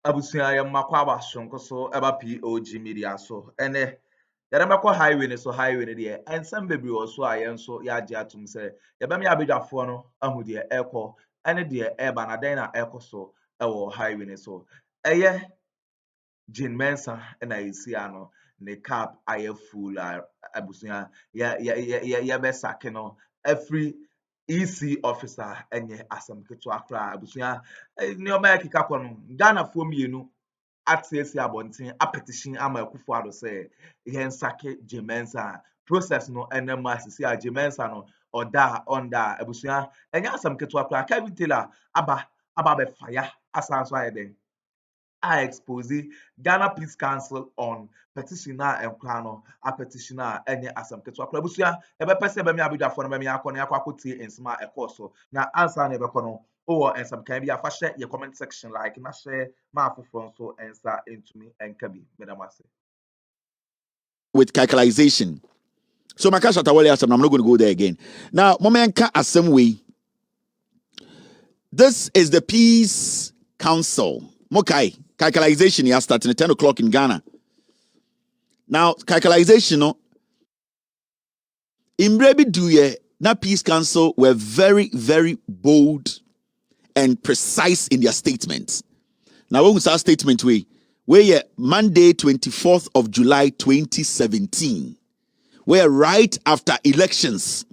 abusia ya makwa abashonko so eba POG Media so ene yɛremɛkɔ highway ne so highway ne deɛ ɛnsɛm bebree wɔ so a yɛn so yɛagye atom sɛ yɛbɛma yɛabadwafoɔ no ahu deɛ ɛkɔ ɛne deɛ ɛba na dɛn na ɛkɔ so ɛwɔ highway ne so ɛyɛ Jane Mensah ɛna yɛsi ano ne cap ayɛ full a abusua yɛbɛsake no every EC officer ɛnyɛ asɛm ketewa koraa abusua nneɛma ɛkeka kɔ no Ghanafoɔ mmienu atesi abɔnten apetition ama Akuffo Addo sɛ yɛn sake Jane Mensah process no ɛnam asisi a Jane Mensah no ɔda abusua ɛnyɛ asɛm ketewa koraa Kevin Taylor aba bɛfaya asan so ayɛ den I expose Ghana Peace Council on petition na nkwa no a petition a enye asem ketewa kora busua ebepɛ sɛ bɛmi abidwafo no bɛmi akɔ no yakɔ akɔtie nsɛm a ɛkɔ so na answer na ɛbɛkɔ no owɔ nsɛm kan bi afa hyɛ your comment section like na hyɛ ma afoforo nso ensa entumi enka bi medam ase with calculation. So my cash atawale asem I'm not going to go there again. Now momenka asem way. This is the Peace Council. Mokai calculation here starting at 10 o'clock in Ghana. Now, calculation, no, in Brebi Duye, na Peace Council were very, very bold and precise in their statements. Now, when we start statement where Monday, 24th of July, 2017, where right after elections,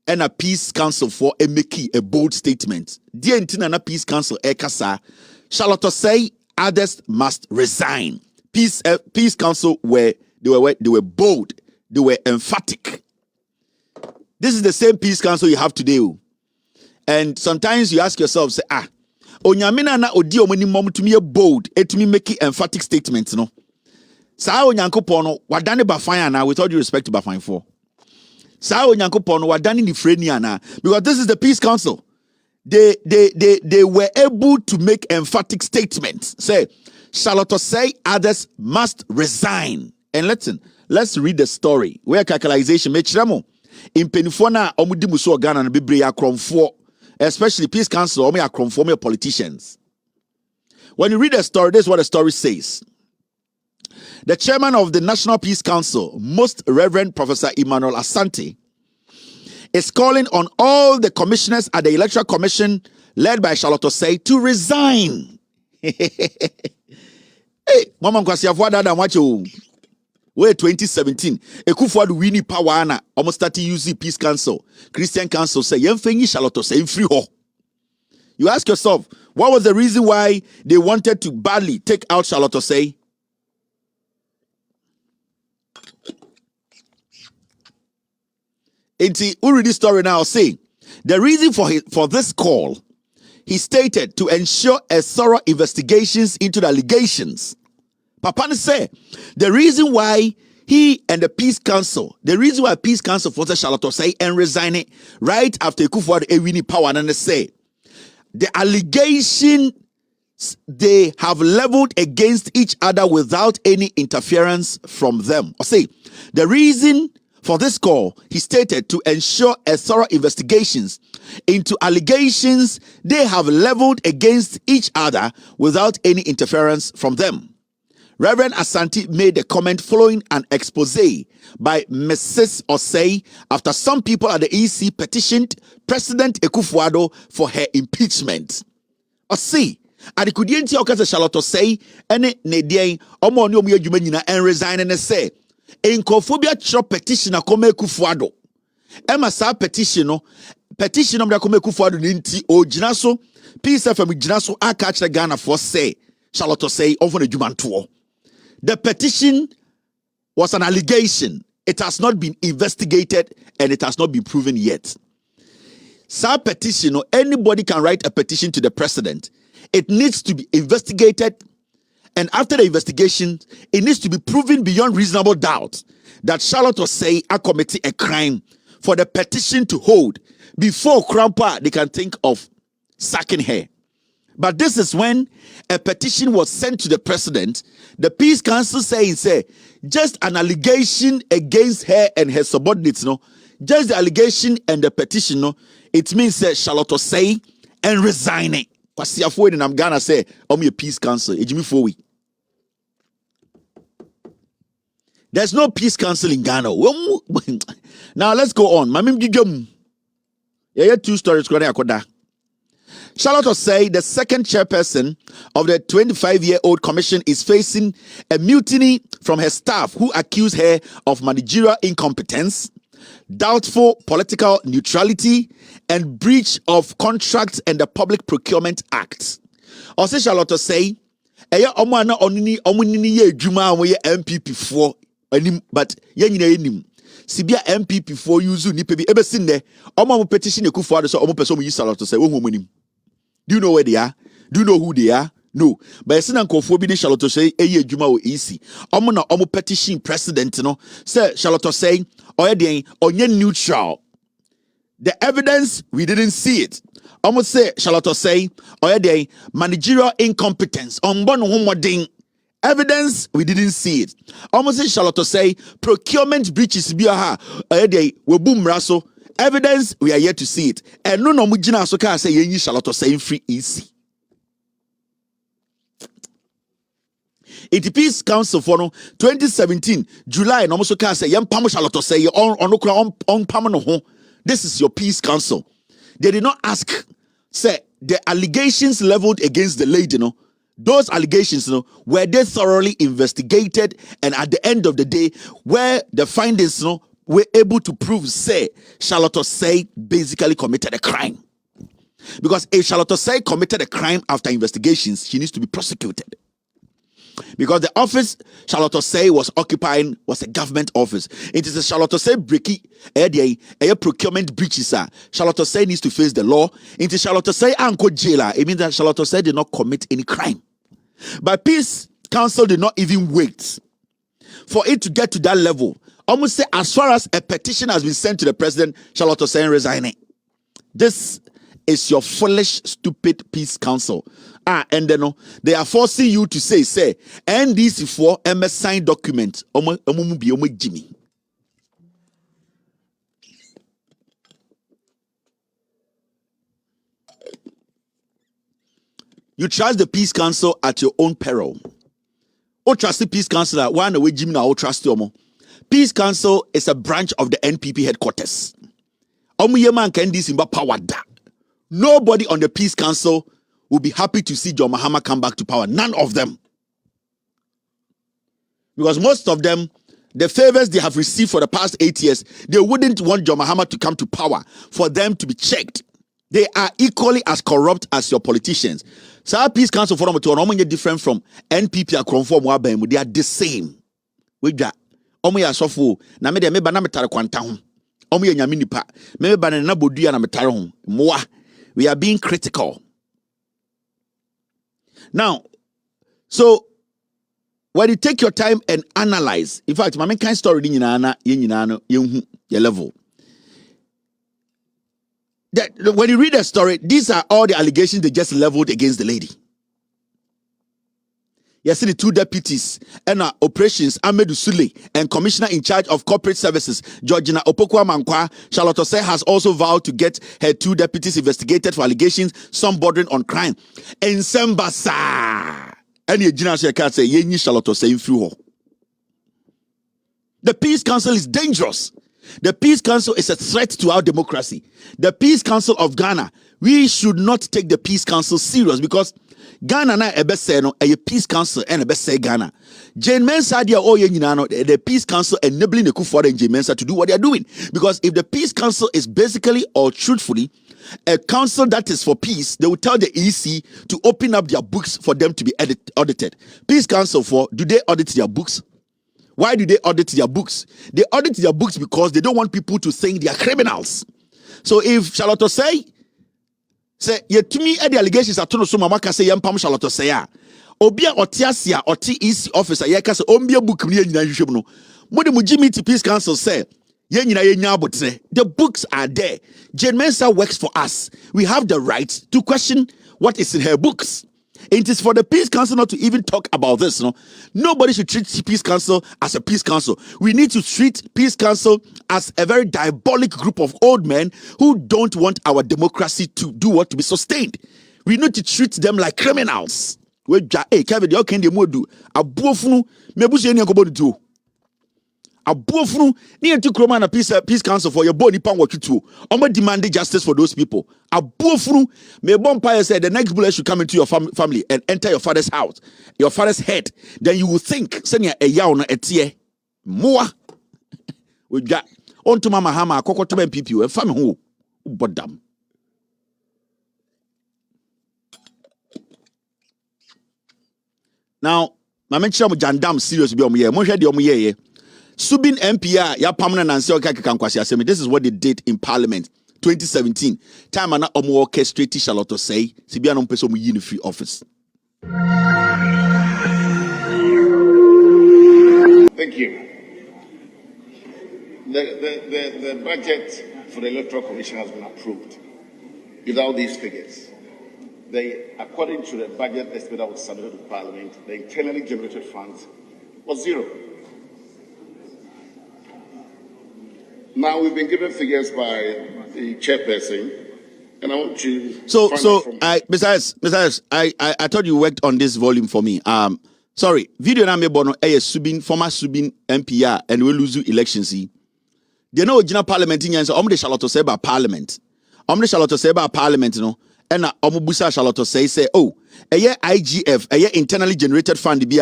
and a Peace Council for a bold statement. Dear Intina Peace Council Ekasa, Charlotte say others must resign. Peace Council they were bold, they were emphatic. This is the same Peace Council you have today. And sometimes you ask yourself, say, Onyamina na odi omani mom to me bold, to me make emphatic statements, no. Sa onyankopo no wadane bafan na with all due respect to bafan for. Sa onyankopo no wadane ni freni ana because this is the Peace Council. They were able to make emphatic statements. Say, Charlotte say others must resign. And let's read the story. Where calculation mechiramo in penifona omudi muso Ghana na bibre Akroma, especially Peace Council omo Akroma politicians. When you read the story, this is what the story says. The chairman of the National Peace Council, Most Reverend Professor Emmanuel Asante, is calling on all the commissioners at the Electoral Commission led by Charlotte Osei to resign. Hey, Mama Nkwasi Afuada da wacho. Wait 2017, Akuffo Addo wini power na almost started using Peace Council. Christian Council say yemfenyi Charlotte Osei free ho. You ask yourself, what was the reason why they wanted to badly take out Charlotte Osei? Inti, we read this story now. Say the reason for this call, he stated, to ensure a thorough investigations into the allegations. Papa say the reason why he and the Peace Council, the reason why Peace Council forced Charlotte Osei and resigning right after Akuffo Addo winning power, and they say the allegation they have leveled against each other without any interference from them. Or say the reason for this call, he stated, to ensure a thorough investigations into allegations they have leveled against each other without any interference from them. Reverend Asante made a comment following an expose by Mrs. Osei after some people at the EC petitioned President Akuffo Addo for her impeachment. Osei, adikudienti okase Charlotte Osei ene nedien omo oni omu adwuma nyina en resign and say Enkophobia chop petition akome Akuffo Addo. Emma sa petition no mda akome Akuffo Addo ninti o gyina so Peace FM gyina so aka kire Ghana for say Charlotte Osei over the jumanto. The petition was an allegation. It has not been investigated and it has not been proven yet. Sa petition no anybody can write a petition to the president. It needs to be investigated. And after the investigation, it needs to be proven beyond reasonable doubt that Charlotte Osei committed a crime for the petition to hold before Krampa they can think of sacking her. But this is when a petition was sent to the president. The Peace Council say just an allegation against her and her subordinates, no, just the allegation and the petition, no, it means Charlotte Osei and resigning. Kwasiafo in Ghana say, a peace council. Ejimi Fowi. There's no peace council in Ghana. Now let's go on. Mamim Gigum. Yeah, 2 stories. Charlotte Osei, the second chairperson of the 25-year-old commission, is facing a mutiny from her staff who accuse her of managerial incompetence, doubtful political neutrality, and breach of contracts and the Public Procurement Act. Also, Charlotte Osei, MPP 4, but Sibia MPP 4 use nipa bi ebesin de omo petition Akuffo Addo so omo person yi Charlotte Osei wo homonim. Do you know where they are? Do you know who they are? No. But it's not Akuffo bi Charlotte Osei eye adwuma o easy. Omo na omo petition president no say Charlotte Osei oyeden onye neutral. The evidence, we didn't see it. Omo say Charlotte Osei oyeden managerial incompetence. Ombo no homodin. Evidence, we didn't see it. Almost say Charlotte Osei procurement breaches be aha. We boom raso. Evidence, we are yet to see it. And no mujina so can say ye Charlotte Osei free easy. It Peace Council for 2017 July no so can say yam pam Charlotte Osei on pam no ho. This is your Peace Council. They did not ask, say the allegations leveled against the lady, those allegations, were they thoroughly investigated, and at the end of the day, where the findings, were able to prove, say, Charlotte Osei basically committed a crime. Because if Charlotte Osei committed a crime after investigations, she needs to be prosecuted. Because the office Charlotte Osei was occupying was a government office. It is a Charlotte Osei breaking a procurement breaches. Charlotte Osei needs to face the law. It is Charlotte Osei anko jailer. It means that Charlotte Osei did not commit any crime. But Peace Council did not even wait for it to get to that level. Almost say as far as a petition has been sent to the president, Charlotte Osei resigning. This is your foolish, stupid Peace Council. And then they are forcing you to say NDC for signed document. Jimmy. You trust the Peace Council at your own peril. O trust the Peace Council one away Jimmy now trust you. Peace Council is a branch of the NPP headquarters. Nobody on the Peace Council will be happy to see John Mahama come back to power. None of them. Because most of them, the favors they have received for the past 8 years, they wouldn't want John Mahama to come to power for them to be checked. They are equally as corrupt as your politicians. So our Peace Council forum to different from NPP Akroma. They are the same. We got ya sofu na me de me ba na metare kwanta ho. Omo ya nyame nipa. Me ba na bodua na metare ho. Moa. We are being critical. Now, so when you take your time and analyze, in fact, my main kind story ni nyina your level. When you read the story, these are all the allegations they just leveled against the lady. Yes, the 2 deputies and operations, Amedu Sule, and commissioner in charge of corporate services, Georgina Opokwa-Mankwa. Charlotte Osei has also vowed to get her 2 deputies investigated for allegations, some bordering on crime. And Sembasa, any general can say, "Yenyi Charlotte Osei through." The Peace Council is dangerous. The Peace Council is a threat to our democracy. The Peace Council of Ghana, we should not take the Peace Council serious because Ghana na ebe say no a Peace Council and ebe say Ghana. Jane Mensah dia the Peace Council enabling Akuffo and Jane Mensah to do what they are doing. Because if the Peace Council is basically or truthfully a council that is for peace, they will tell the EC to open up their books for them to be audited. Peace Council do they audit their books? Why do they audit their books? They audit their books because they don't want people to think they are criminals. So if Charlotte Osei say to me the allegations are tono so mama ka say yampam Charlotte Osei a obi a otiasia oti EC officer ye ka say ombia book ni nyina hwehwem no mo de mo Jimmy Peace Council say ye nyina ye nya abotre. The books are there. Jane Mensah works for us. We have the right to question what is in her books. It is for the Peace Council not to even talk about this. Nobody should treat Peace Council as a Peace Council. We need to treat Peace Council as a very diabolic group of old men who don't want our democracy to do what to be sustained. We need to treat them like criminals. We Kevin, you can do a buofunu, mebusi any go do. A buofunu, near to Akroma and peace council for your body pound what you do. I'm demanding justice for those people. A buofunu, me bonfire said the next bullet should come into your family and enter your father's house, your father's head. Then you will think, send a yaona etie. Moa. We got on to Mahama, Coco to people and family who but damn. Now, my mention of Jandam serious be on me. Moshe de omuye. Subin MPR, ya permanent and say this is what they did in Parliament 2017. Time and omo orchestrated Charlotte say, Sibia no person mu yin free office. Thank you. The budget for the Electoral Commission has been approved without these figures. According to the budget estimate that was submitted to Parliament, the internally generated funds was zero. Now we've been given figures by the chairperson, and I want to. Besides, I thought you worked on this volume for me. Sorry, video na me bono former Subin MPR and we lose elections. They know original Parliament in Yansa. The Charlotte say about Parliament. The Charlotte say about Parliament, and Omubusa Charlotte say, oh, a year IGF, a year internally generated fund be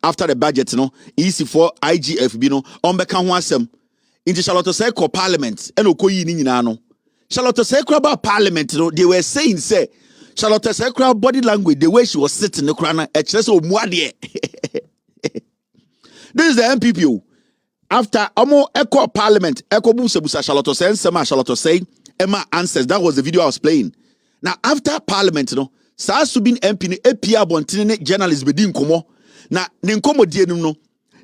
after the budget, easy for IGF, Ombeka wasem. Into Charlotte say call Parliament, and Okoyi Ninano. Charlotte say about Parliament, they were saying, say, Charlotte say body language, the way she was sitting the crown, this is the MPP. After Omo Echo Parliament, Echo Busa Charlotte say, Sema Charlotte say, Emma answers. That was the video I was playing. Now, after Parliament, Sa Subin MP, APR Bontine journalists within Komo. Now, Ninkomo Dienum.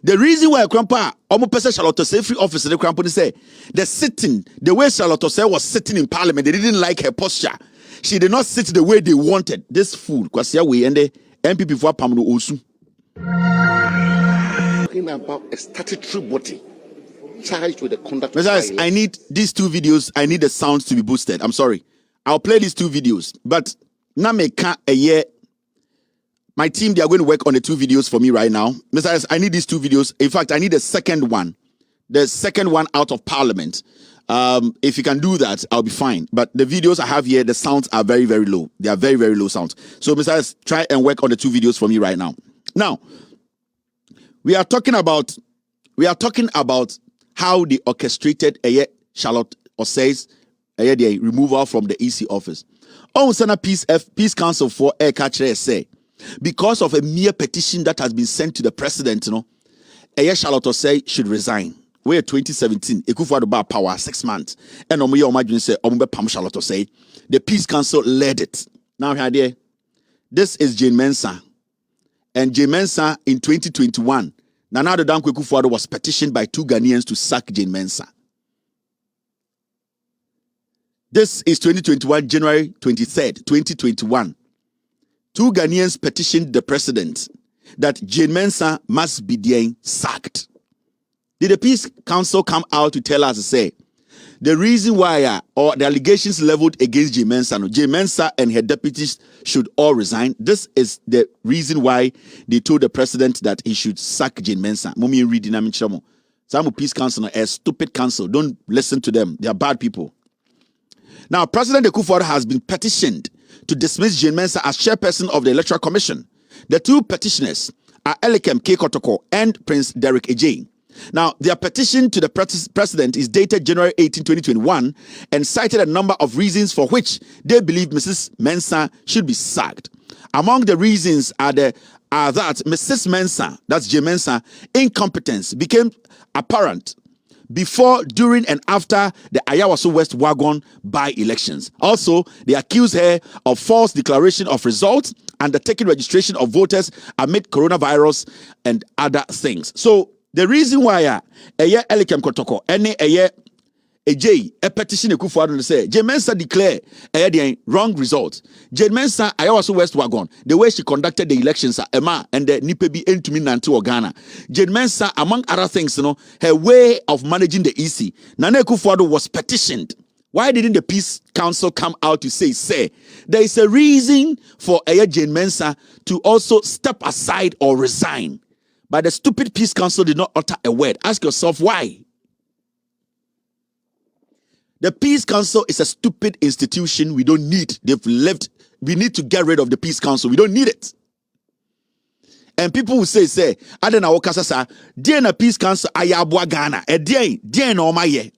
The reason why Grandpa Omo Pesa Charlotte say free office, the Grandpa say, the way Charlotte say was sitting in Parliament, they didn't like her posture. She did not sit the way they wanted. This fool, Kwasia we and the MPP for Pamno Osu. Talking about a statutory body charged with the conduct. Besides, I need these two videos. I need the sounds to be boosted. I'm sorry. I'll play these two videos. But Nameka a year. My team, they are going to work on the two videos for me right now. Besides, I need these two videos. In fact, I need the second one. The second one out of Parliament. If you can do that, I'll be fine. But the videos I have here, the sounds are very, very low. They are very, very low sounds. So besides, try and work on the two videos for me right now. Now, we are talking about how they orchestrated Charlotte Osei's the removal from the EC office. Sena Peace Council for Air Catcher say because of a mere petition that has been sent to the president, Charlotte Osei should resign. We're 2017, Akuffo about power 6 months, and imagine say Pam Charlotte Osei. The Peace Council led it. Now here, this is Jane Mensah, and Jane Mensah in 2021. Nana Addo Akuffo was petitioned by 2 Ghanaians to sack Jane Mensah. This is 2021, January 23rd, 2021. 2 Ghanaians petitioned the president that Jane Mensah must be sacked. Did the Peace Council come out to tell us, say, the reason why or the allegations leveled against Jane Mensah and her deputies should all resign? This is the reason why they told the president that he should sack Jane Mensah. Mumi reading some Peace Council a stupid council. Don't listen to them. They are bad people. Now, President Akuffo has been petitioned to dismiss Jane Mensah as chairperson of the Electoral Commission. The 2 petitioners are Elikem K. Kotoko and Prince Derek Ejay. Now, their petition to the president is dated January 18, 2021 and cited a number of reasons for which they believe Mrs. Mensah should be sacked. Among the reasons are that Mrs. Mensah, that's Jane Mensah, incompetence became apparent before, during, and after the Ayawaso West Wagon by-elections. Also, they accuse her of false declaration of results, undertaking registration of voters amid coronavirus and other things. So, the reason why Elikem Kotoko a petition Akuffo say Jane Mensah declare the wrong result. Jane Mensah Ayawaso West Wagon, the way she conducted the elections Emma and the Nipebi Entumi Nanti Ghana. Jane Mensah, among other things, her way of managing the EC. Nana Akuffo was petitioned Why didn't the Peace Council come out to say, there is a reason for Jane Mensah to also step aside or resign? But the stupid Peace Council did not utter a word. Ask yourself why. The Peace Council is a stupid institution we don't need. They've left. We need to get rid of the Peace Council. We don't need it. And people will say, Adana Wakasasa, Diana Peace Council, Ayabwa Ghana,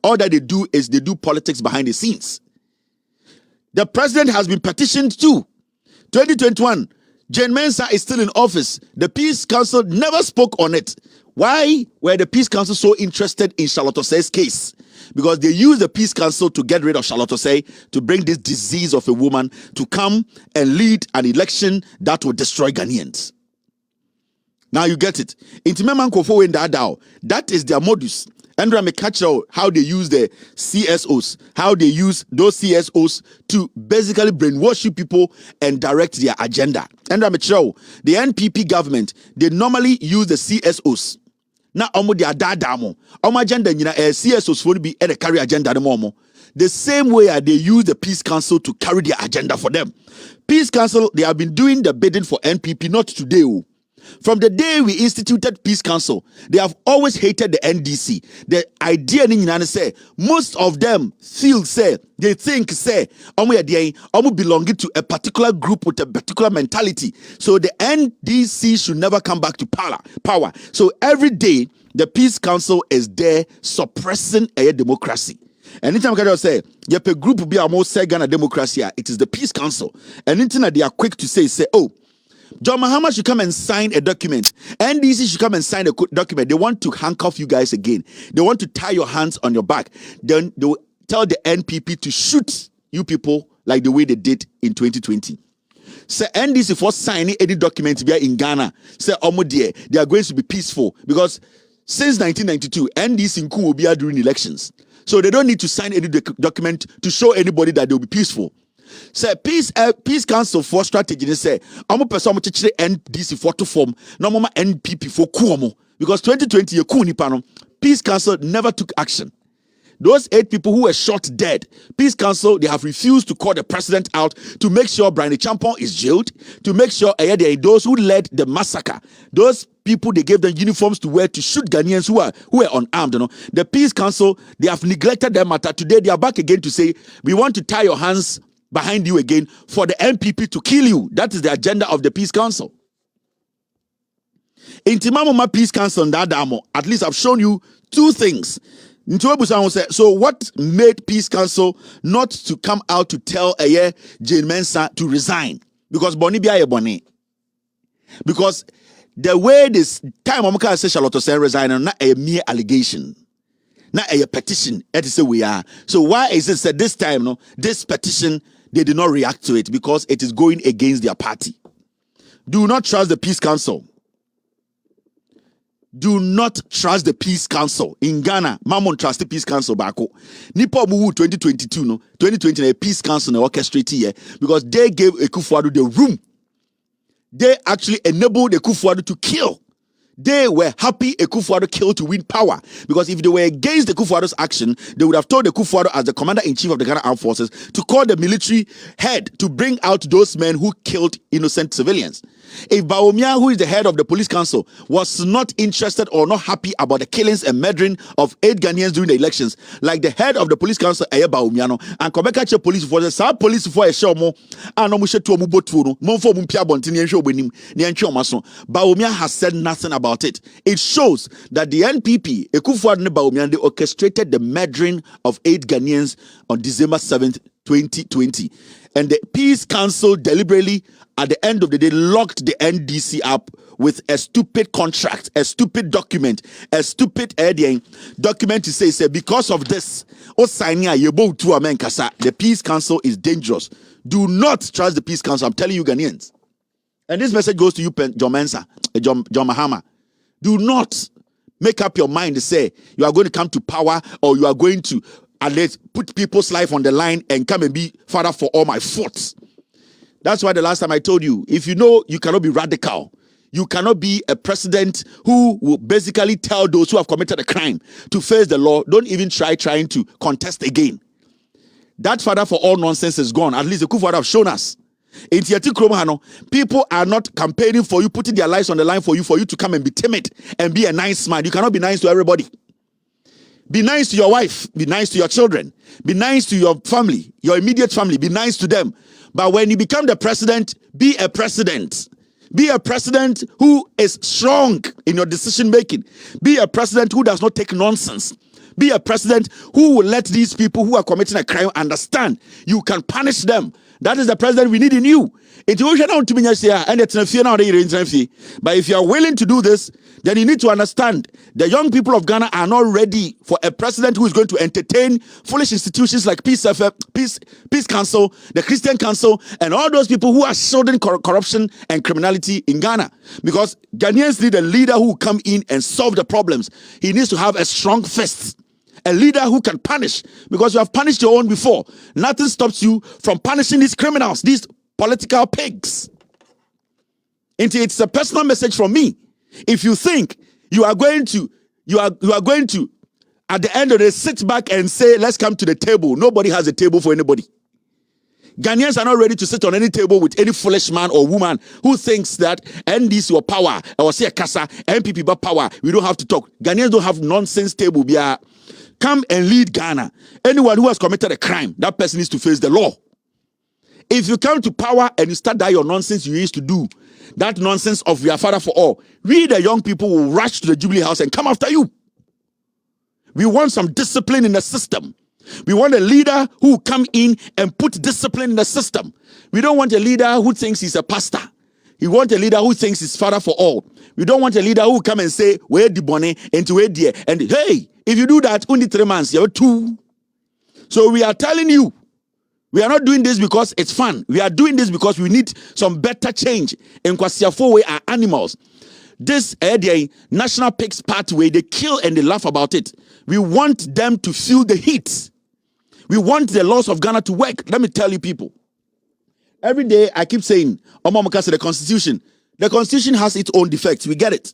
all that they do is they do politics behind the scenes. The president has been petitioned too. 2021, Jane Mensah is still in office. The Peace Council never spoke on it. Why were the Peace Council so interested in Charlotte Osei's case? Because they used the Peace Council to get rid of Charlotte Osei, to bring this disease of a woman to come and lead an election that will destroy Ghanaians. Now you get it. Akuffo in Addo, that is their modus. Andrea may catch out how they use the CSOs, how they use those CSOs to basically brainwash you people and direct their agenda. Andrea may show the NPP government, they normally use the CSOs. Now, their dadamo, agenda, CSOs will be at a carry agenda. The same way they use the Peace Council to carry their agenda for them. Peace Council, they have been doing the bidding for NPP, not today. From the day we instituted Peace Council, they have always hated the NDC. The idea in say most of them feel they think belonging to a particular group with a particular mentality. So the NDC should never come back to power. So every day the Peace Council is there suppressing a democracy. Anytime I say, yep, a group be a more Ghana democracy, it is the Peace Council. And anytime they are quick to say, oh, John Mahama should come and sign a document. NDC should come and sign a document. They want to handcuff you guys again. They want to tie your hands on your back. Then they will tell the NPP to shoot you people like the way they did in 2020. Say NDC for signing any document here in Ghana. Say they are going to be peaceful because since 1992, NDC in will be during elections. So they don't need to sign any document to show anybody that they'll be peaceful. Say Peace Council for strategy. They say I'm person NDC for to form no mama NPP for kuomo because 2020 Peace Council never took action. Those 8 people who were shot dead, Peace Council, they have refused to call the president out to make sure Brian Champon is jailed, to make sure those who led the massacre, those people, they gave them uniforms to wear to shoot Ghanaians who are unarmed. The Peace Council, they have neglected their matter. Today, they are back again to say, we want to tie your hands behind you again for the NPP to kill you. That is the agenda of the Peace Council. In Timamoma Peace Council, at least I've shown you 2 things. So what made Peace Council not to come out to tell Jane Mensah to resign? Because Boni Bia Boni. Because the way this time Omaka says Charlotte Osei resign, not a mere allegation, not a petition. That is we are. So why is it that this time, this petition, they did not react to it? Because it is going against their party. Do not trust the Peace Council. Do not trust the Peace Council. In Ghana, Mammon trust the Peace Council back. Nipo Muwu 2022, 2020, Peace Council orchestrated here because they gave Akuffo the room. They actually enabled Akuffo to kill. They were happy Akuffo killed to win power because if they were against Akuffo's action, they would have told Akuffo as the commander-in-chief of the Ghana Armed Forces to call the military head to bring out those men who killed innocent civilians. If Bawumia, who is the head of the police council, was not interested or not happy about the killings and murdering of 8 Ghanaians during the elections, like the head of the police council, Bawumia, and Kobeka police force, some police for a show more, and no mushe to mubotu, monfo mumpia bontini and show benim, the ancho mason. Bawumia has said nothing about it. It shows that the NPP, Akuffo and Bawumia, they orchestrated the murdering of 8 Ghanaians on December 7th, 2020. And the Peace Council deliberately, at the end of the day, locked the NDC up with a stupid contract, a stupid document, a stupid document to say because of this, the Peace Council is dangerous. Do not trust the Peace Council. I'm telling you, Ghanaians. And this message goes to you, John Mensah, John Mahama. Do not make up your mind to say you are going to come to power or you are going to at least put people's life on the line and come and be father for all my faults. That's why the last time I told you, if you know you cannot be radical, you cannot be a president who will basically tell those who have committed a crime to face the law, don't even trying to contest again. that father for all nonsense is gone. At least the Akuffo have shown us. In Akroma, people are not campaigning for you, putting their lives on the line for you to come and be timid and be a nice man. You cannot be nice to everybody. Be nice to your wife. Be nice to your children. Be nice to your family, your immediate family. Be nice to them. But when you become the president, be a president. Be a president who is strong in your decision making. Be a president who does not take nonsense. Be a president who will let these people who are committing a crime understand you can punish them. That is the president we need in you. But if you are willing to do this, then you need to understand the young people of Ghana are not ready for a president who is going to entertain foolish institutions like Peace Council, the Christian Council, and all those people who are shielding corruption and criminality in Ghana. Because Ghanaians need a leader who will come in and solve the problems. He needs to have a strong fist. A leader who can punish, because you have punished your own before. Nothing stops you from punishing these criminals, these political pigs. It's a personal message from me. If you think you are going to, at the end of the day, sit back and say, let's come to the table. Nobody has a table for anybody. Ghanaians are not ready to sit on any table with any foolish man or woman who thinks that NDC or power, or say a Kasa, MPP but power, we don't have to talk. Ghanaians don't have nonsense table. Come and lead Ghana. Anyone who has committed a crime, that person needs to face the law. If you come to power and you start that your nonsense you used to do, that nonsense of your father for all, we the young people will rush to the Jubilee House and come after you. We want some discipline in the system. We want a leader who will come in and put discipline in the system. We don't want a leader who thinks he's a pastor. We want a leader who thinks he's father for all. We don't want a leader who will come and say, where the bonnet and to where dear. And hey, if you do that, only 3 months, you're 2. So we are telling you, we are not doing this because it's fun. We are doing this because we need some better change. In Kwasiafo, we are animals. This National Pigs Pathway, they kill and they laugh about it. We want them to feel the heat. We want the laws of Ghana to work. Let me tell you people. Every day I keep saying, the Constitution. The Constitution has its own defects. We get it.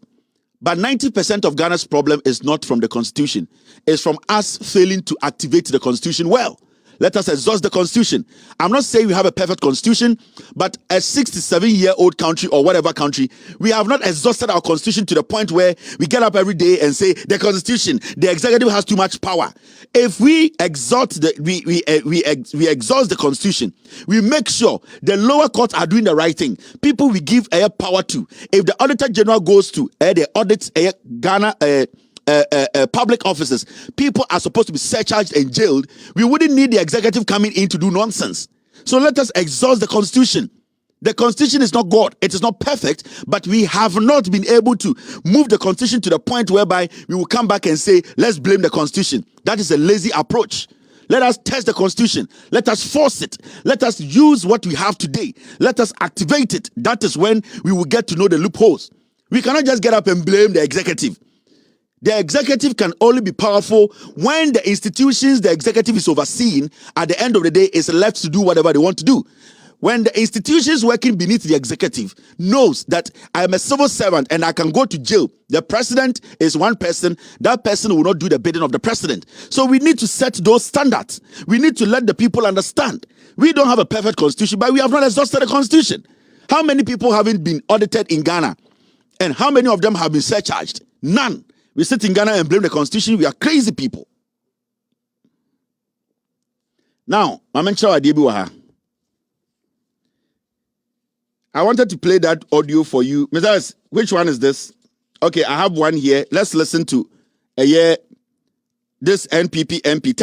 But 90% of Ghana's problem is not from the Constitution. It's from us failing to activate the Constitution well. Let us exhaust the Constitution. I'm not saying we have a perfect Constitution, but a 67-year-old country or whatever country, we have not exhausted our Constitution to the point where we get up every day and say, the Constitution, the executive has too much power. If we exhaust we exhaust the Constitution, we make sure the lower courts are doing the right thing. People we give power to. If the Auditor General goes to the audits Ghana public offices, people are supposed to be surcharged and jailed. We wouldn't need the executive coming in to do nonsense. So let us exhaust the Constitution. The Constitution is not God. It is not perfect, but we have not been able to move the Constitution to the point whereby we will come back and say, let's blame the Constitution. That is a lazy approach. Let us test the Constitution. Let us force it. Let us use what we have today. Let us activate it. That is when we will get to know the loopholes. We cannot just get up and blame the executive. The executive can only be powerful when the institutions the executive is overseeing, at the end of the day, is left to do whatever they want to do. When the institutions working beneath the executive knows that I am a civil servant and I can go to jail, the president is one person, that person will not do the bidding of the president. So we need to set those standards. We need to let the people understand. We don't have a perfect constitution, but we have not exhausted the constitution. How many people haven't been audited in Ghana? And how many of them have been surcharged? None. We sit in Ghana and blame the Constitution. We are crazy people. Now, I wanted to play that audio for you. Mr. Which one is this? Okay, I have one here. Let's listen to this NPP MP.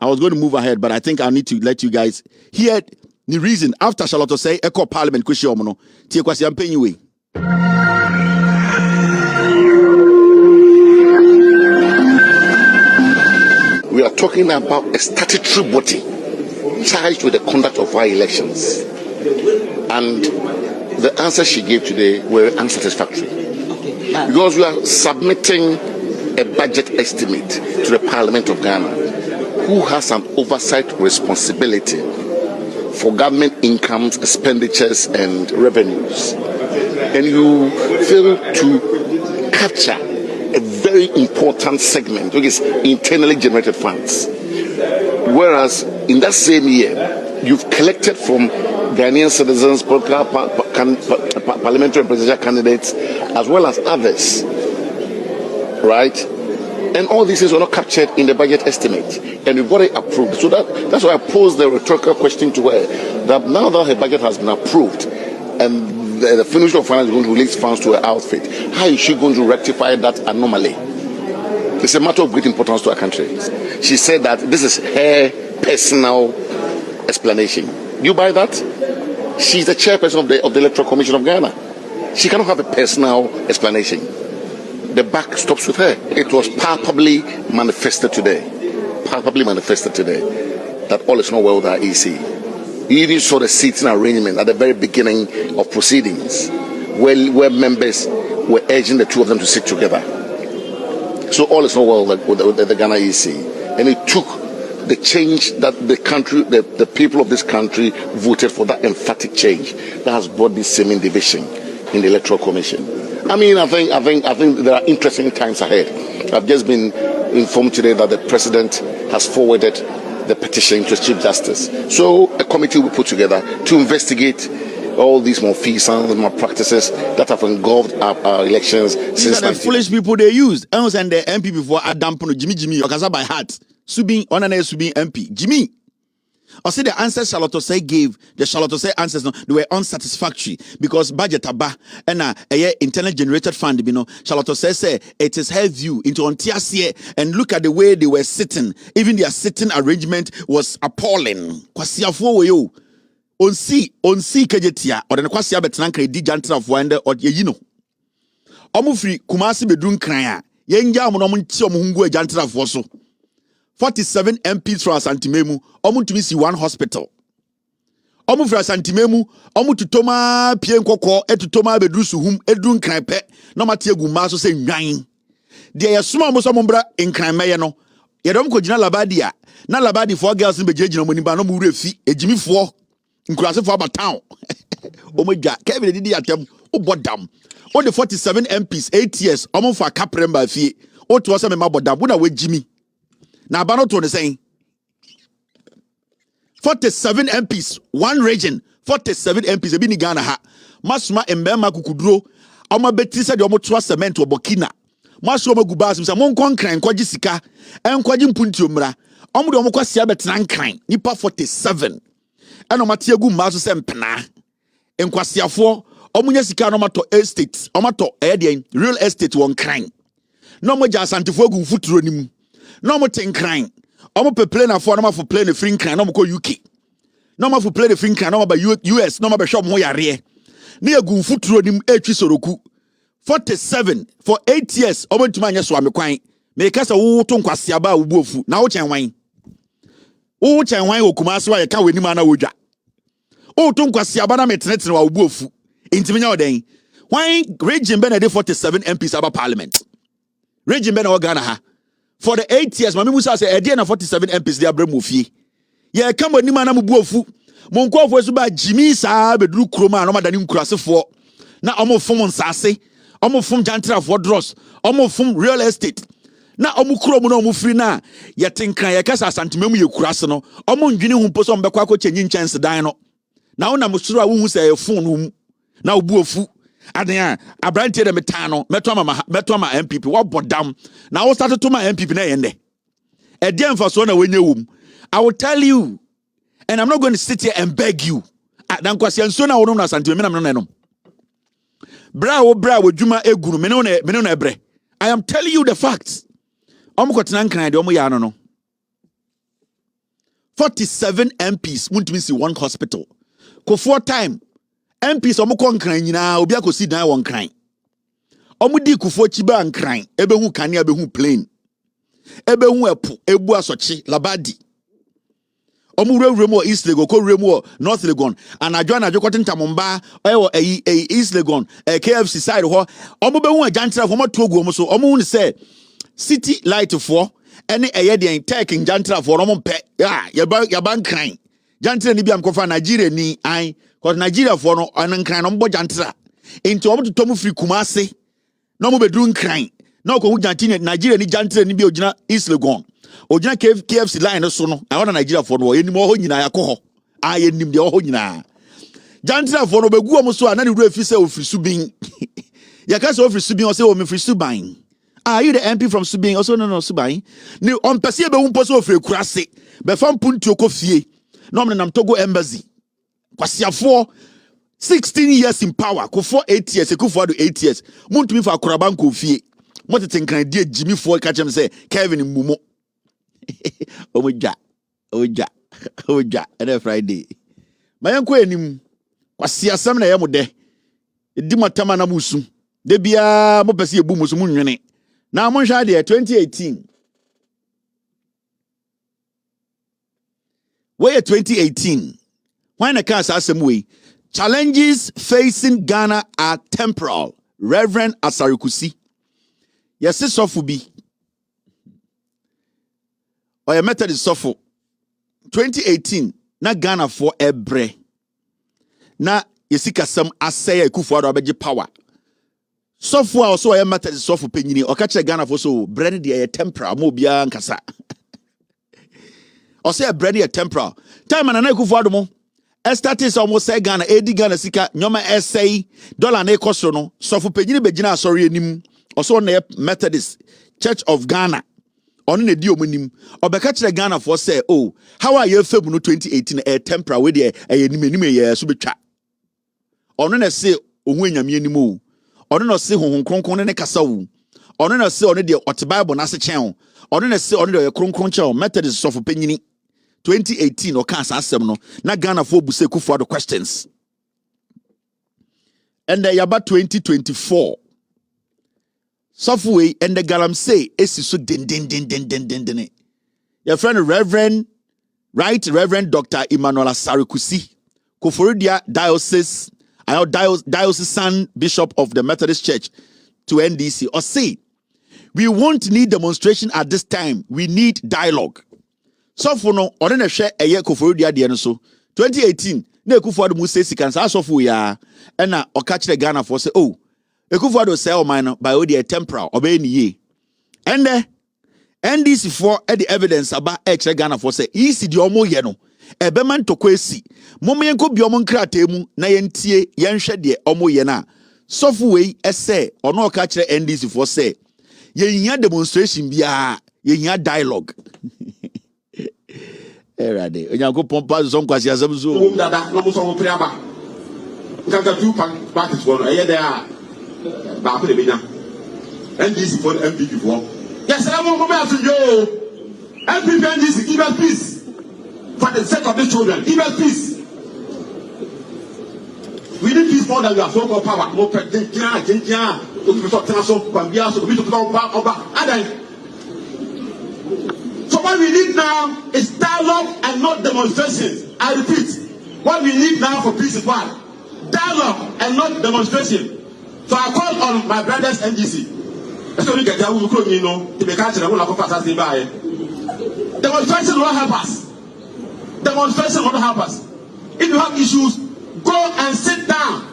I was going to move ahead, but I think I need to let you guys hear the reason. After Charlotte say, Echo Parliament, We are talking about a statutory body charged with the conduct of our elections. And the answers she gave today were unsatisfactory. Because we are submitting a budget estimate to the Parliament of Ghana, who has an oversight responsibility for government incomes, expenditures, and revenues. And you fail to capture a very important segment, which is internally generated funds. Whereas in that same year, you've collected from Ghanaian citizens, parliamentary and presidential candidates, as well as others, right? And all these things were not captured in the budget estimate, and we've got it approved. So that's why I posed the rhetorical question to her, that now that her budget has been approved, and the Ministry of Finance is going to release funds to her outfit, how is she going to rectify that anomaly? It's a matter of great importance to our country. She said that this is her personal explanation. Do you buy that? She's the chairperson of the Electoral Commission of Ghana. She cannot have a personal explanation. The buck stops with her. It was palpably manifested today. That all is not well with our EC. You even saw the seating arrangement at the very beginning of proceedings, where members were urging the two of them to sit together. So all is not well with the Ghana EC. And it took the change that the country, the people of this country voted for, that emphatic change that has brought this seeming division in the Electoral Commission. I mean, I think there are interesting times ahead. I've just been informed today that the president has forwarded the petition to the Chief Justice. So a committee will be put together to investigate all these malfeasance, malpractices that have engulfed our elections. These are the foolish people they use. I was and the MP before Adampono Jimmy Okaza by heart. Subin MP Jimmy. I say the answers Charlotte Osei gave, the Charlotte Osei answers, no, they were unsatisfactory because budget aba and a internal generated fund, you know. Charlotte Osei say it is her view into Ontiasie, and look at the way they were sitting. Even their sitting arrangement was appalling. Kwasiafo yo. Onsi kejetia or the kwasia betananka di jantra of wonder or ye know. Omufri Kumasi bedun kraya. Yenja monomunti omuhungu jantra of waso. 47 MPs from Asantimemu, omu to see one hospital. Omu from Asantimemu, omu to Toma Pienkoko, to Toma Bedrusu whom Edrun Krepe, no Matiagu Maso say nine. There are small Mosamombra in Kramayano. Yadom Kojina Labadia, na Labadi 4 girls in Bejano Munibano Murefi, a Jimmy 4 in Krasa for town. Oh my God, Kevin did atem, oh bodam. All the 47 MPs, 8 years, omu for Capremba fee, oh to us a mabodam, what away Jimmy. Now, Banoto is saying 47 MPs, one region, 47 MPs, a bini Ghana ha. Masuma Mbema Kukudro, Oma Betisa de Omotua Cement or Bokina. Masuma Gubas, Samon Concran, Kwajisika, and Kwajim Puntiumra, Omodo Mokwa Siabet Nankran, Nipa 47. And Omatiagu Masu Sempena, and Kwasiafo, Omunyasika Omato Estate, Omato Edian, real estate one crime. No more just Antifogu Futuronim. No more ten crying. I'm up a plane for no more for playing the free crime. No more go UK. No more for play the free crime. No more by US. No more by shop moya re. Near gun foot road him Soroku. 47 for 8 years. Over to my swami quine. Make us a woton kwasiaba ubofu. Now chan wine. Oh chan wine okumaswa ya kawe ni mana woja. Oh ton kwasiaba na metnet na ubofu. Intimina odeng. Why region Benedict 47 MPs about parliament. Region Ben Ghana ha. For the 8 years, Mami Musa said, "Ediana 47 MPs they are bremufi. Yeah, come on, Nimana Mubuofu. Monko for Suba Jimmy Sa bedru Kroma, no madani Krasa for. Now almo from Sase, almo from Jantra for Dross, almo from real estate. Now almo Kromo no Mufrina. Yatin Kayakasa Santimemu Krasano, almo Juni Humposon Bakwako changing chance dino. Now Namusura who say a phone room. Now Buofu. Adea, I branted a metano, metoma MPP, what but damn. Now I started to my MPP na ende. A damn for son when you womb. I will tell you, and I'm not going to sit here and beg you. Dan kwasian sona wono na santi me na no. Bra wo juma eguru me no ebre. I am telling you the facts. Omukotena nkran de omo ya no. 47 MPs muntimi si one hospital. Ko time MPs omo kon kran nyina obi akosi dan won kran. Omo di Akuffo chiba nkran ebehu kane abehu plane. Ebehu epo ebu asochi labadi. Omo wure mo East Legon ko wure mo North Legon anajo kotentamomba East Legon KFC side ho omo behu ajantra fo moto ogu omo so omo hu say city light for any den tech in jantra for omo pe ya ban kran. Jantra ni bi am kofa Nigeria ni an because Nigeria for no anan kran no bo jantra into omo to tomu free Kumasi no mo bedru nkran na ko Argentina Nigeria ni jantre ni bi ogina East Legon ogina KFC line so no I want Nigeria for no enim ho nyina yakọ a yenim de ho nyina jantre for no begu am so na ne wura fi se ofiri subin yaka se ofiri subin o se o me free suban are you the MP from Subin also no Suban ni on pese be wumpo so ofiri kurase be fam puntuo ko fie no me nam Togo embassy kwasiafo 16 years in power Akuffo 8 years Akuffo 8 years muntumi fa akoraba ko fie motete nkran die Jimmy for ka chem say Kevin Mmumo oja and Friday mayanko enim kwasiasam na yemode edi matama na musu de bia mo pese ebu musu munwene na mo hwa de 2018 where 2018 when the case asem we challenges facing Ghana are temporal. Reverend Asarikusi. Yes, Sofubi. Or a method is Sofu. 2018. Na Ghana for ebre. Na yesika some asaya Akuffo abeji power. Sofu also a method is Sofu penyini. Or catch Ghana for so bread the temporal. Mo bia nkasa. Or say a bread a temporal. Time and Akuffo adomo. Estatis almost say Ghana, Edi Ghana Sika, Nyoma essay, dollar ne kosono, so for Pegini Begina, sorry, nim, also ne Methodist Church of Ghana, on the Diominim, or Becatch Ghana for say, oh, how are you February 2018 a tempera with a nime subitra? On a say, Owenya Mienimu, on a say, Hong Kong and a Casau, on a say on the Bible Nasa channel, on a say on the Kron Methodist of Penny. 2018 or cancer asem na Ghana for buse Akuffo the questions and the yaba 2024 software and the galam say esi so den your friend Reverend Dr. Emmanuel Asarikusi Koforidia diocesan bishop of the Methodist Church to NDC or say we won't need demonstration at this time, we need dialogue. So for no, or na share a year Koforidia de so 2018 na Akuffo ado mu say sikan sa asofo ya e na o catch the Ghana for say oh Akuffo ado say o man by o de temporal obey ni ye and NDC for the evidence about extra Ghana for say isi di omo ye no e be man to kwesi mom yenko bi omo nkrata mu na yentie yenhwe de omo ye na sofo we say ono o catch the NDC for say ye demonstration bia ye dialogue Erade, onyanko pompa so nkwasi asem so. Dada, no mo so mo priaba. Nkanka two parties for eye there ba ko de benya. NDC for MPP for. Yes, I want to be aso yo. MPP NDC give us peace. For the sake of the children, give us peace. We need peace more than your so-called power. Mo president jinja, o to talk so kwambia so we to talk oba. And so what we need now is dialogue and not demonstrations. I repeat, what we need now for peace is what? Dialogue and not demonstration. So I call on my brothers NDC. Demonstration will help us. Demonstration will help us. If you have issues, go and sit down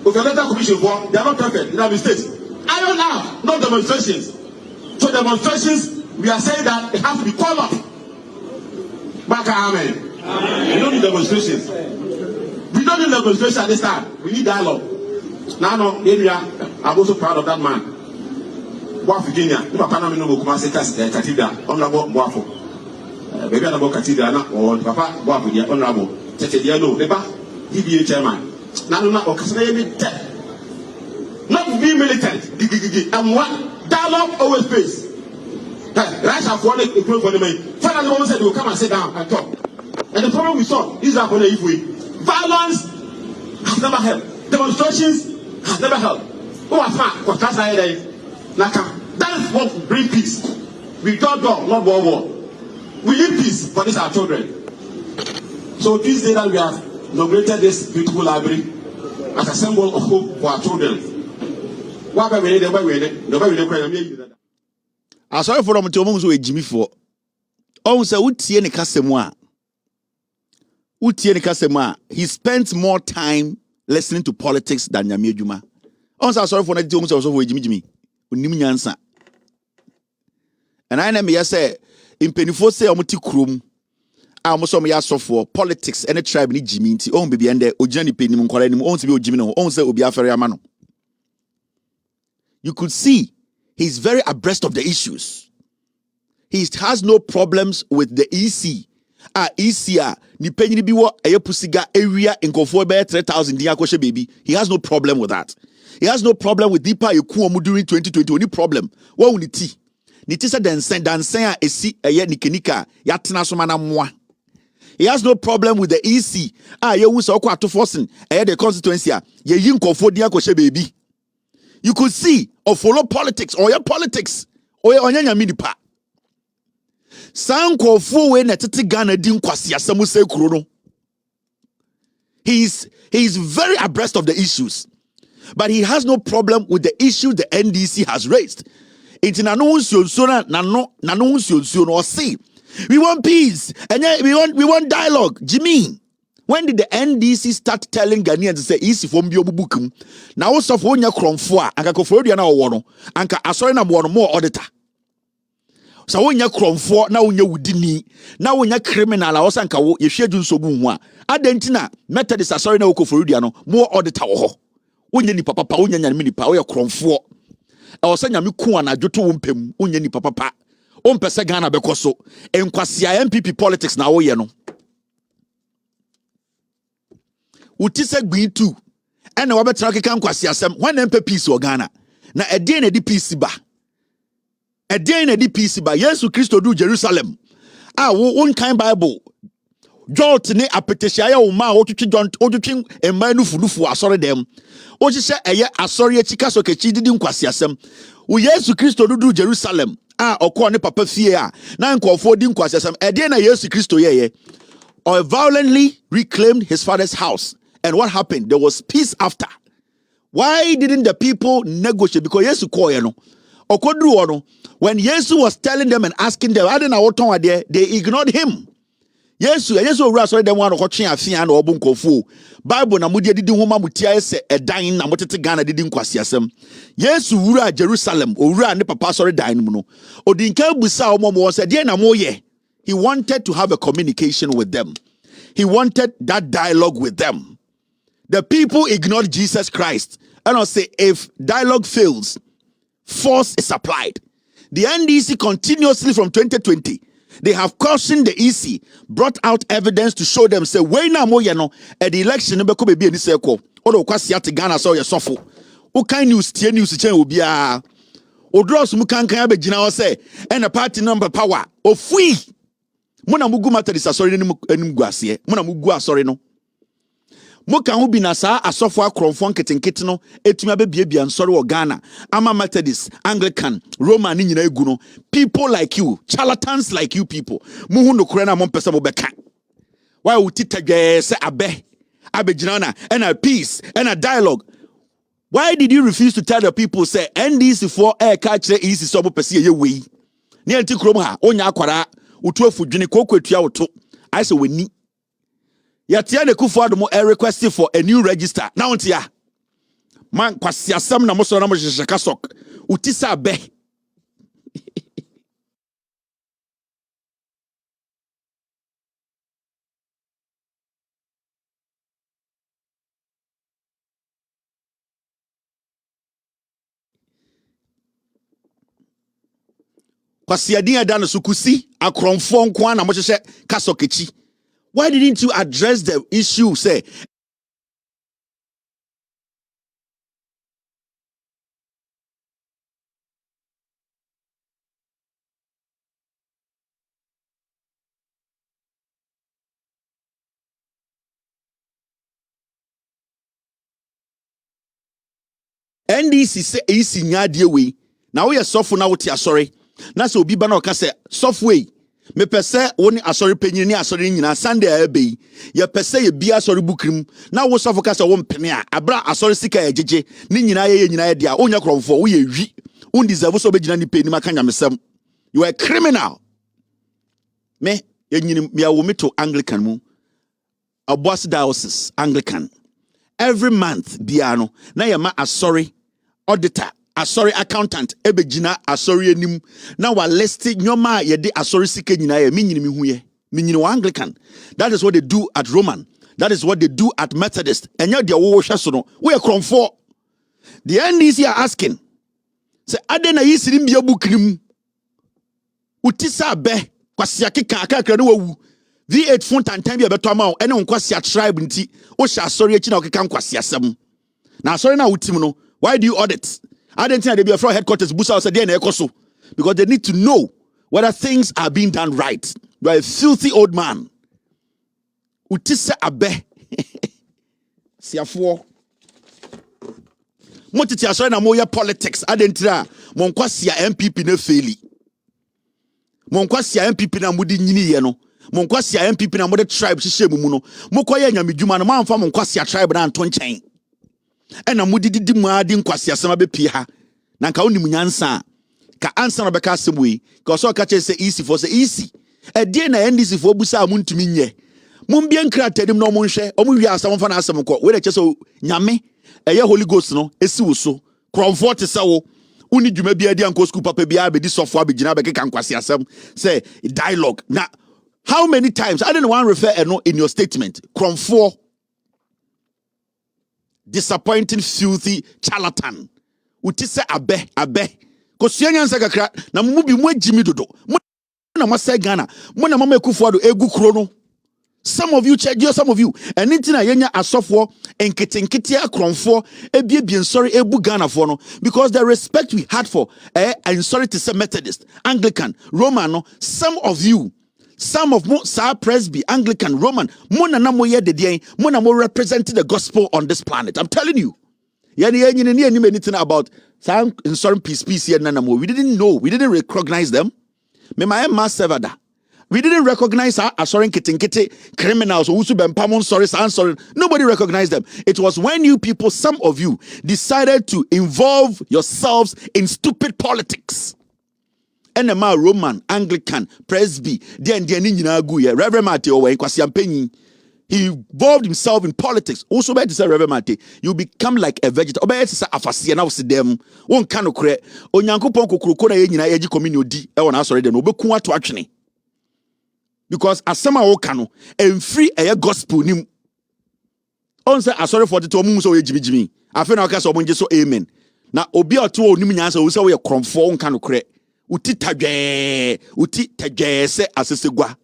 with the electoral commission for they are not perfect, they are mistakes. I don't have no demonstrations. So demonstrations, we are saying that it has to be called up. Back amen. We don't need demonstrations. We don't need demonstrations at this time. We need dialogue. Now, no, area. I'm also proud of that man. Boa Virginia. You are Panama no Kuma Setas Cathedral. Honorable Boafo. Maybe another cathedral or Papa Boa Virginia. Honorable. Tetiano. Neba. DBA chairman. Now, no, not be militant. And what? Dialogue always pays. Right for the for the money. Finally, one said, "Will come and sit down and talk." And the problem we saw is that if we violence has never helped, demonstrations has never helped. Oh, what's that? That is what bring peace. We don't not war. We need peace for these our children. So this day that we have inaugurated this beautiful library as a symbol of hope for our children. Why we need I sorry for them to among so a Jimmy for. Oh, so Utie ne Kasemwa. He spends more time listening to politics than Yami Juma. Oh, so sorry for that to also Jimmy. Unimnyansa. And I am say in penifo say omuti krum a mo so mo ya sofo politics any tribe ni jimi nti on bibia nde ogina ni penim nkwara nim on se be ogimi no on say obi afere ama no. You could see he's very abreast of the issues. He has no problems with the EC. EC ni penyi bi wo pusiga area nkofo be 3,000 dia kwhye baby. He has no problem with that. He has no problem with Deepa Eku omu during 2020. Only problem what we need niti se dansen a esi eye nikenika ya tena so mana moa. He has no problem with the EC. Ye wu se okwa atofosen the constituency ye yi nkofo dia kwhye baby. You could see or follow politics or your politics or your onyanya minipa. Sanko we na tete Ghana din kwasi asemu se kuro no. He's very abreast of the issues, but he has no problem with the issue the NDC has raised. It's na no no see. We want peace and we want dialogue. Jimmy, when did the NDC start telling Ghanaians to say easy from biobukum? Now also for nya kromfo a anka kofori na wono anka asori na mo more auditor. So when you kromfo na wonya wudini na wonya criminal a wo sanka wo ye hwe nsogbu hu a adentina Methodist asori na okofori no more auditor wo ho wonya ni papa wonya nya ni pa wo ye kromfo e wo sanya me ku ana dwoto wo mpem wonya ni papa o mpese Ghana bekoso enkwase MPP politics na wo ye no utise gbi tu ena wo betra keka nkwase asem when MP peace o Ghana na ede na di peace ba ede na di peace ba Yesu Kristo du Jerusalem wo kan Bible Jolt ne apetehia ya wo ma wo twetwe odwetwe emma nufu asore dem o hihye eye asore akika so kechi didi nkwase asem wo Yesu Kristo du Jerusalem okọ ne papa fie na nkofo di nkwase asem ede na Yesu Kristo ye or violently reclaimed his father's house. And what happened? There was peace after. Why didn't the people negotiate? Because Yesu called you know. When Yesu was telling them and asking them, I don't know what time they ignored him. Yesu ora sorry them one ko twe afia na obun kofu. Bible na mudi didi homa mutia se edan na motete Ghana didi nkwase asem. Yesu wura Jerusalem, owura ne papa sorry dan mu no. Odinka busa omo se de na moye. He wanted to have a communication with them. He wanted that dialogue with them. The people ignored Jesus Christ. And I'll say, if dialogue fails, force is applied. The NDC continuously from 2020, they have cautioned the EC, brought out evidence to show them, say, wait now, at the election, be any circle. Odo kwasiate Ghana so yesofo. O kind news tie news chen obi a. Odros mu kan be gina o say, and a party number power. O fui. Muna mugu Methodist asori enim guase. Muna mugu asori no. Moka hu bi na saa asofo akromfo nketenkete no etumi abebia nsori wo Ghana ama Methodist Anglican Roman ni nyina egu no people like you charlatans like you people muhu no kure na mo pese mo beka why utitagwe se abegina na and a peace and a dialogue. Why did you refuse to tell the people say NDC for ka kire easy so mo pese ye wei ne anti krom ha onya akwara utu afudwene kokwatua woto I say weni Yatia ne Akuffo Addo mo request for a new register. Now untia. Man kwasi asem na mo so na mo hyehyeka sok. Utisa be. Kwasi adin ada no sukusi akromfo nko na mo hyehye kasokechi. Why didn't you address the issue, say? NDC say EC nyadie we. Now we are soft now what you sorry. Na so obi ba na o ka say software. Me pese woni asori penyin ni asori nyina Sunday ebe ye pese ye bia asori bukrim na wo sofo ka se wo mpene a abra asori sika ye jeje ni nyina ye dia onya kromfo wo ye wi un deserve so begina ni peni maka nyamesem. You are a criminal. Me ye nyini me awo meto Anglican mu Aboas diocese Anglican every month bia no na ye ma asori auditor Asori accountant ebegina asori enim na wa list nyoma ye de asori sike nyina ye minyini mi huye minyini wa Anglican. That is what they do at Roman. That is what they do at Methodist. Enya dia wo hwe so no we kromfo. The NDC are asking say ade na yisiri mbia bukrim utisa be kwasia keka akakra na wawu V8 font and time beto ama ene nkwasia tribe nti wo sha asori echi na okeka nkwasia sem na asori na wutim no. Why do you audit? I didn't think they be from headquarters busa said because they need to know whether things are being done right. You are a filthy old man. Utise abe. Siafo. Motiti asori na moya politics. I didn't try. Monkwasia MPP ne faili. Monkwasia MPP na mudi nyini ye no. Monkwasia MPP na mudi tribe shishe mu no. Mokoye nyamidwuma no mamfa monkwasia tribe na anton chen. Ena mudidi mu adi nkwasi asema be pie ha na nka oni munyansa ka ansa na beka asebui ka so ka che se easy for se easy e die na NDC for busa muntumi nye mumbie nkra tadim na omunhwe omuwi asam fa na asem ko we de che so nyame eye Holy Ghost no esi wo so comfort se wo uni dwuma bia di anko school papa bia be di sofo abegina be ka nkwasi asem say dialogue na how many times I didn't want to refer no in your statement comfort. Disappointing, filthy charlatan. Utise abe. Kosianya kakra na mubi mu agimi dodo. Mo na masa Ghana. Mo na mama Akuffo ado egu krono. Some of you check you, some of you. And intina yenya asofo enketenkete akromfo ebiebien sorry ebu Ghana for no because the respect we had for I'm sorry to say Methodist, Anglican, Roman no, some of you some of Sa Presby, Anglican, Roman, mona na mo ye de den, mona mo represent the gospel on this planet. I'm telling you. Anything about some peace here na mo. We didn't know, we didn't recognize them. Me my master da. We didn't recognize our assuring kitinkiti criminals who sorry. Nobody recognized them. It was when you people, some of you, decided to involve yourselves in stupid politics. NMA, Roman, Anglican, Presby, Reverend Mate, he involved himself in politics. Also, by to say Reverend Mate, you become like a vegetable. Obey to say afasi na usi dem. One kind of create. Onyanko ponko kurukona yena eji community. Ewa sorry dem. Obe kuwa to actually. Because asama okano and free a gospel nim. On say sorry for the to omu so Jimmy. I feel na kasa omunje so amen. Na obi otu onim nyansa wo say we kromfo on kind of create. Uti tajwe se asesegwa.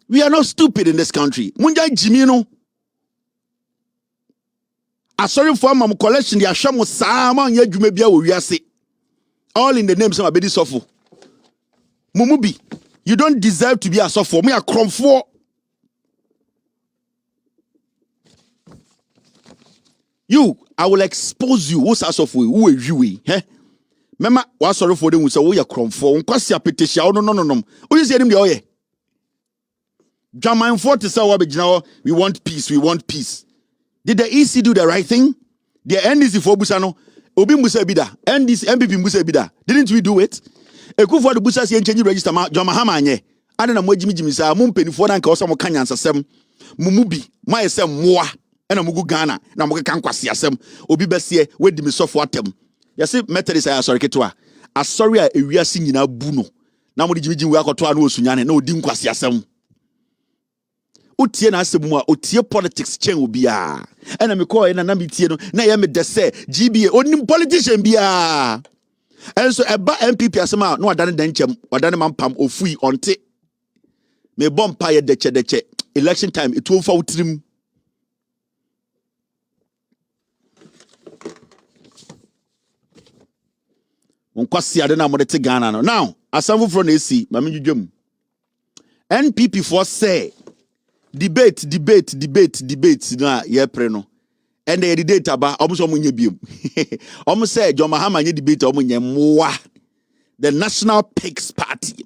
We are not stupid in this country. Munja Jimmy no. Asori for mam collection dia hwemo sama nya dwuma bia wo wiase. All in the name some abedi sofo. Mumubi, you don't deserve to be a sofo. Me a kromfo. You, I will expose you. What's as of who are you? Eh? Mema, what sorry for them? We say, oh, you're cromfo. Unquasia petition. No. Oh, you see them there? Oh, German 40 say, we want peace. We want peace. Did the EC do the right thing? The NDC for Busano, Obi Musa Bida, NDC MPP Musa Bida. Didn't we do it? Akuffo the Busa say change register. John Mahama nye. I don't know Jimmy say. Mumpeni for that cause some Kenyan asem. Mumubi. My asem moa. Ena mugu Ghana na mugu kankwasi asem obi besie we di me sofo atem yesi Methodist sorry ketwa asori a ewiase nyina bu no na mo di jimiji we akoto anu osunyane na odi nkwasi asem otie na asem mu a otie politics chen obi a ena me call na metie no na ye me de se GBA onim politician bia enso eba MPP asem a no wadane danchem wadane mampam ofui onte me bompa ye deche election time it will fa utrim. Now, asambu from AC, mami jujum. NPP for say debate na ye preno. And the debate aba almost omunye bium. Almost say John Mahama nye debate omunye mwa. The National Pigs Party.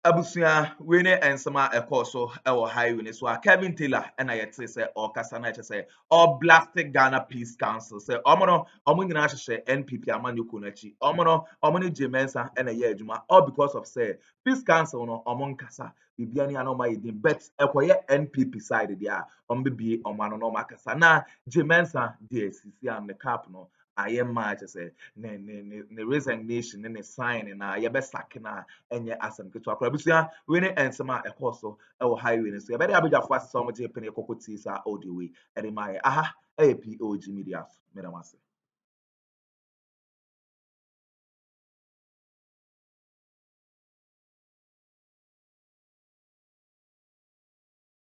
Abusua we ne ensema ekọ so ewo highway ne so a Kevin Taylor na yete se o kasa na che se o Blastic Ghana Peace Council se omo nyina hyehyɛ NPP amanyɔkuo n'akyi omo ne Mensah na ye adwuma all because of say Peace Council no omo nkasa bibia ne ana omo yedin bet ekoye NPP side dia omo bibie omo ano no makasa na Mensah de sisi am ne cap no aye match say ne resignation ne sign na ye be sack na enye asem keto akora busia we ne ensema ekọ so ewo highway ne so ye be abegyafo asesa omo je pene kokoti sa all the way ere mai aha POG Media medamase